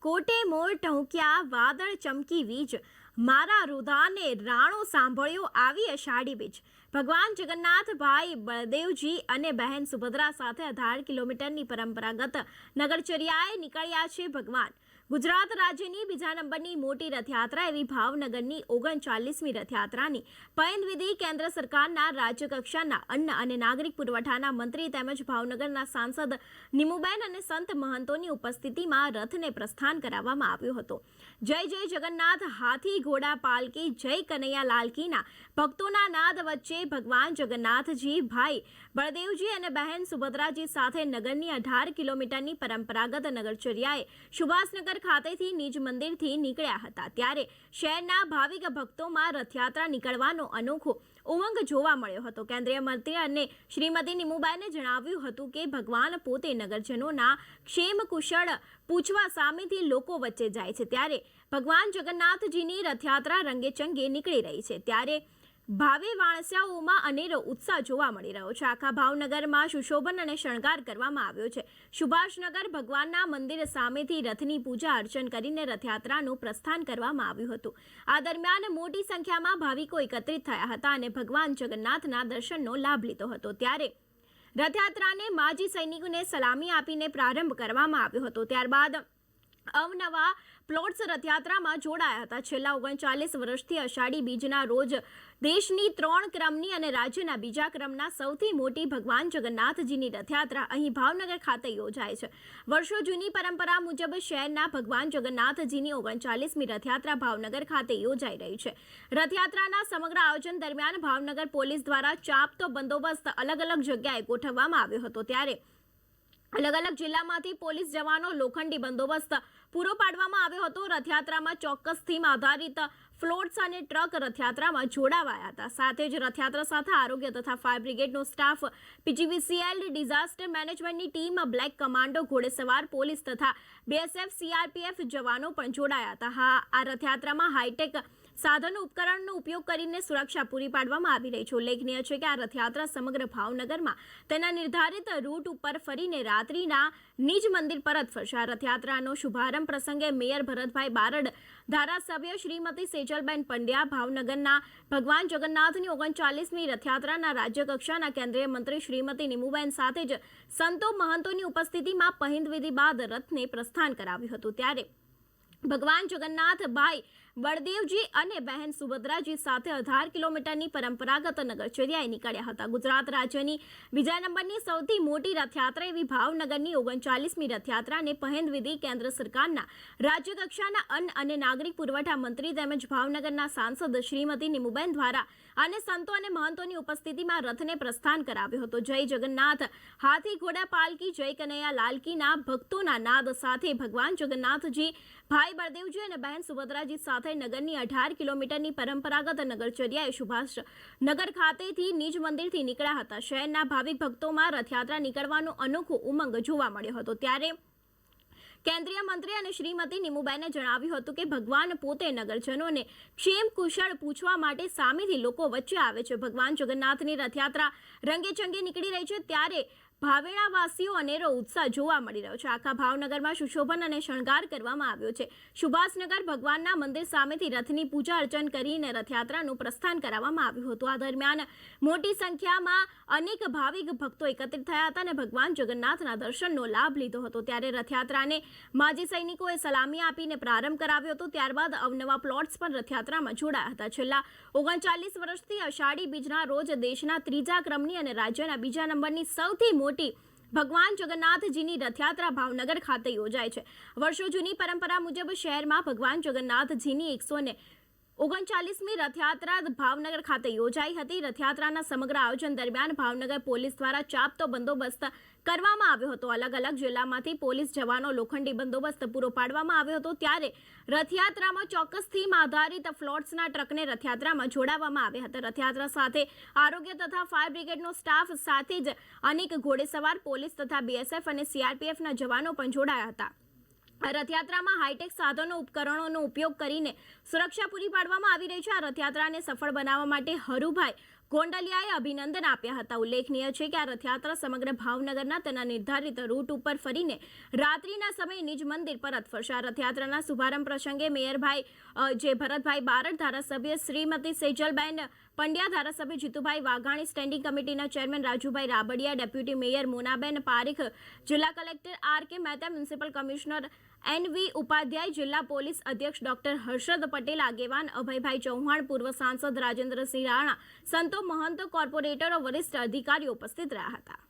કોટે મોર ટહુક્યા વાદળ ચમકી વીજ મારા રુધાને રાણો સાંભળ્યો આવી અષાઢી બીજ। ભગવાન જગન્નાથ ભાઈ બળદેવજી અને બહેન સુભદ્રા સાથે 18 કિલોમીટરની પરંપરાગત નગરચર્યાએ નીકળ્યા છે ભગવાન। ગુજરાત રાજ્યની બીજા નંબરની મોટી રથયાત્રા એવી ભાવનગરની 39મી રથયાત્રાની પયંદવિધિ કેન્દ્ર સરકારના રાજ્યકક્ષાના અન્ન અને નાગરિક પુરવઠાના મંત્રી તેમજ ભાવનગરના સાંસદ નિમુબેન અને સંત મહંતોની ઉપસ્થિતિમાં રથને પ્રસ્થાન કરાવવામાં આવ્યો હતો। જય જય જગન્નાથ હાથી ઘોડા પાલકી જય કનૈયા લાલકીના ભક્તોના નાદ વચ્ચે ભગવાન જગન્નાથજી ભાઈ બળદેવજી અને બહેન સુભદ્રાજી સાથે નગરની 18 કિલોમીટરની પરંપરાગત નગરચર્યાએ સુભાષનગર ખાતેથી નિજ મંદિરથી નીકળ્યા હતા। ત્યારે શહેરના ભાવિક ભક્તોમાં રથયાત્રા નીકળવાનો અનોખો ઉમંગ જોવા મળ્યો હતો। કેન્દ્રીય મંત્રી અને શ્રીમતી નિમુબેને જણાવ્યું હતું કે ભગવાન પોતે નગરજનોના ક્ષેમ કુશળ પૂછવા સામેથી લોકો વચ્ચે જાય છે, ત્યારે ભગવાન જગન્નાથજીની રથયાત્રા રંગેચંગે નીકળી રહી છે। ત્યારે ભાવિ વાણસિયાઓમાં અનેરો ઉત્સાહ જોવા મળી રહ્યો છે। આખા ભાવનગરમાં સુશોભન અને શણગાર કરવામાં આવ્યો છે। સુભાષનગર ભગવાનના મંદિર સામેથી રથની પૂજા અર્ચન કરીને રથયાત્રાનું પ્રસ્થાન કરવામાં આવ્યું હતું। આ દરમિયાન મોટી સંખ્યામાં ભાવિકો એકત્રિત થયા હતા અને ભગવાન જગન્નાથના દર્શનનો લાભ લીધો હતો। ત્યારે રથયાત્રાને માજી સૈનિકોને સલામી આપીને પ્રારંભ કરવામાં આવ્યો હતો। ત્યારબાદ અવનવા પ્લોટ્સ રથયાત્રામાં જોડાયા હતા। છેલ્લા 39 વર્ષથી અષાઢી બીજના રોજ દેશની 3 ક્રમની અને રાજ્યના બીજા ક્રમના સૌથી મોટી ભગવાન જગન્નાથજીની રથયાત્રા અહીં ભાવનગર ખાતે યોજાય છે। વર્ષો જૂની પરંપરા મુજબ શહેરના ભગવાન જગન્નાથજીની 39મી રથયાત્રા ભાવનગર ખાતે યોજાઈ રહી છે। રથયાત્રાના સમગ્ર આયોજન દરમિયાન ભાવનગર પોલીસ દ્વારા ચાંપતો બંદોબસ્ત અલગ અલગ જગ્યાએ ગોઠવવામાં આવ્યો હતો। ત્યારે અલગ અલગ જિલ્લામાંથી પોલીસ જવાનો લોખંડી બંદોબસ્ત પૂરો પાડવામાં આવ્યો હતો। રથયાત્રામાં ચોક્કસ થીમ આધારિત ફ્લોટ્સ અને ટ્રક રથયાત્રામાં જોડાવાયા હતા। સાથે જ રથયાત્રા સાથે આરોગ્ય તથા ફાયર બ્રિગેડનો સ્ટાફ, પીજીવીસીએલ ડિઝાસ્ટર મેનેજમેન્ટની ટીમ, બ્લેક કમાન્ડો, ઘોડેસવાર પોલીસ તથા બીએસએફ સીઆરપીએફ જવાનો પણ જોડાયા હતા। આ રથયાત્રામાં હાઈટેક સાધનો ઉપકરણનો ઉપયોગ કરીને સુરક્ષા પૂરી પાડવામાં આવી રહી છે। ઉલ્લેખનીય છે કે આ રથયાત્રા સમગ્ર ભાવનગરમાં તેના નિર્ધારિત રૂટ ઉપર ફરીને રાત્રિના નિજ મંદિર પરત ફરશે। આ રથયાત્રાનો શુભારંભ પ્રસંગે મેયર ભરતભાઈ બારડ, ધારાસભ્ય શ્રીમતી સેજલબેન પંડ્યા, ભાવનગરના ભગવાન જગન્નાથની 39મી રથયાત્રાના રાજ્યકક્ષાના કેન્દ્રીય મંત્રી શ્રીમતી નિમુબેન સાથે જ સંતો મહંતોની ઉપસ્થિતિમાં પહિંદવિધિ બાદ રથને પ્રસ્થાન કરાવ્યું હતું। ત્યારે ભગવાન જગન્નાથ ભાઈ બળદેવજી અને બહેન સુભદ્રાજી સાથે 18 કિલોમીટરની પરંપરાગત નગરચર્યાએ નીકળ્યા હતા। ગુજરાત રાજ્યની બીજા નંબરની સૌથી મોટી રથયાત્રા એવી ભાવનગરની 39મી રથયાત્રાને પહેંદવિધિ કેન્દ્ર સરકારના રાજ્યકક્ષાના અન્ન અને નાગરિક પુરવઠા મંત્રી તેમજ ભાવનગરના સાંસદ શ્રીમતી નિમુબેન દ્વારા અને સંતો અને મહંતોની ઉપસ્થિતિમાં રથને પ્રસ્થાન કરાવ્યો હતો। જય જગન્નાથ હાથી ઘોડા પાલકી જય કનૈયા લાલકીના ભક્તોના નાદ સાથે ભગવાન જગન્નાથજી ભાઈ બળદેવજી અને બહેન સુભદ્રાજી સાથે નગરની 18 કિલોમીટરની પરંપરાગત નગરચર્યાએ સુભાષનગર ખાતેથી નિજ મંદિરથી નીકળ્યા હતા। શહેરના ભાવિક ભક્તોમાં રથયાત્રા નીકળવાનો અનોખો ઉમંગ જોવા મળ્યો હતો। ત્યારે કેન્દ્રીય મંત્રી અને શ્રીમતી નિમુબેને જણાવ્યું હતું કે ભગવાન પોતે નગરજનોને ક્ષેમ કુશળ પૂછવા માટે સામેથી લોકો વચ્ચે આવે છે। ભગવાન જગન્નાથની રથયાત્રા રંગેચંગે નીકળી રહી છે, ત્યારે ભાવેણાવાસીઓ અનેરો ઉત્સાહ જોવા મળી રહ્યો છે। આખા ભાવનગરમાં સુશોભન અને શણગાર કરવામાં આવ્યો છે। સુભાષનગર ભગવાનના મંદિર સામેથી રથની પૂજા અર્ચન કરીને રથયાત્રાનું પ્રસ્થાન કરાવવામાં આવ્યું હતું। આ દરમિયાન મોટી સંખ્યામાં અનેક ભાવિક ભક્તો એકત્રિત થયા હતા અને ભગવાન જગન્નાથના દર્શનનો લાભ લીધો હતો। ત્યારે રથયાત્રાને માજી સૈનિકોએ સલામી આપીને પ્રારંભ કરાવ્યો હતો। ત્યારબાદ અવનવા પ્લોટ્સ પણ રથયાત્રામાં જોડાયા હતા। છેલ્લા 39 વર્ષથી અષાઢી બીજના રોજ દેશના 3જા ક્રમની અને રાજ્યના બીજા નંબરની સૌથી મોટી ભગવાન જગન્નાથજીની રથયાત્રા ભાવનગર ખાતે યોજાય છે। વર્ષો જૂની પરંપરા મુજબ શહેરમાં ભગવાન જગન્નાથજીની 139મી રથયાત્રા ભાવનગર ખાતે યોજાઈ હતી। રથયાત્રાના સમગ્ર આયોજન દરમિયાન ભાવનગર પોલીસ દ્વારા ચાંપતો બંદોબસ્ત કરવામાં આવ્યો હતો। અલગ અલગ જિલ્લામાંથી પોલીસ જવાનો લોખંડી બંદોબસ્ત પૂરો પાડવામાં આવ્યો હતો। ત્યારે રથયાત્રામાં ચોક્કસ થીમ આધારિત ફ્લોટ્સના ટ્રકને રથયાત્રામાં જોડાવવામાં આવ્યા હતા। રથયાત્રા સાથે આરોગ્ય તથા ફાયર બ્રિગેડનો સ્ટાફ સાથે જ અનેક ઘોડેસવાર પોલીસ તથા બીએસએફ અને સીઆરપીએફના જવાનો પણ જોડાયા હતા। રથયાત્રામાં હાઈટેક સાધનો ઉપકરણોનો ઉપયોગ કરીને સુરક્ષા પૂરી પાડવામાં આવી રહી છે। આ રથયાત્રાને સફળ બનાવવા માટે હરુભાઈ ગોંડલિયાએ અભિનંદન આપ્યા હતા. ઉલ્લેખનીય છે કે આ રથયાત્રા સમગ્ર ભાવનગરના તેના નિર્ધારિત રૂટ ઉપર ફરીને રાત્રિના સમયે નિજ મંદિર પરત ફરશે. આ રથયાત્રાના શુભારંભ પ્રસંગે મેયરભાઈ ભરતભાઈ બારડ, ધારાસભ્ય શ્રીમતી સેજલબેન પંડ્યા, ધારાસભ્ય જીતુભાઈ વાઘાણી, સ્ટેન્ડિંગ કમિટીના chairman Rajubhai Rabadiya, deputy mayor Monaben Parikh, જિલ્લા collector R K. Mehta, municipal commissioner N V. Upadhyay, જિલ્લા પોલીસ અધ્યક્ષ ડોક્ટર હર્ષદ પટેલ, આગેવાન અભયભાઈ ચૌહાણ, પૂર્વ સાંસદ રાજેન્દ્રસિંહ રાણા, સંતો મહંતો, કોર્પોરેટરો, વરિષ્ઠ અધિકારીઓ ઉપસ્થિત રહ્યા હતા.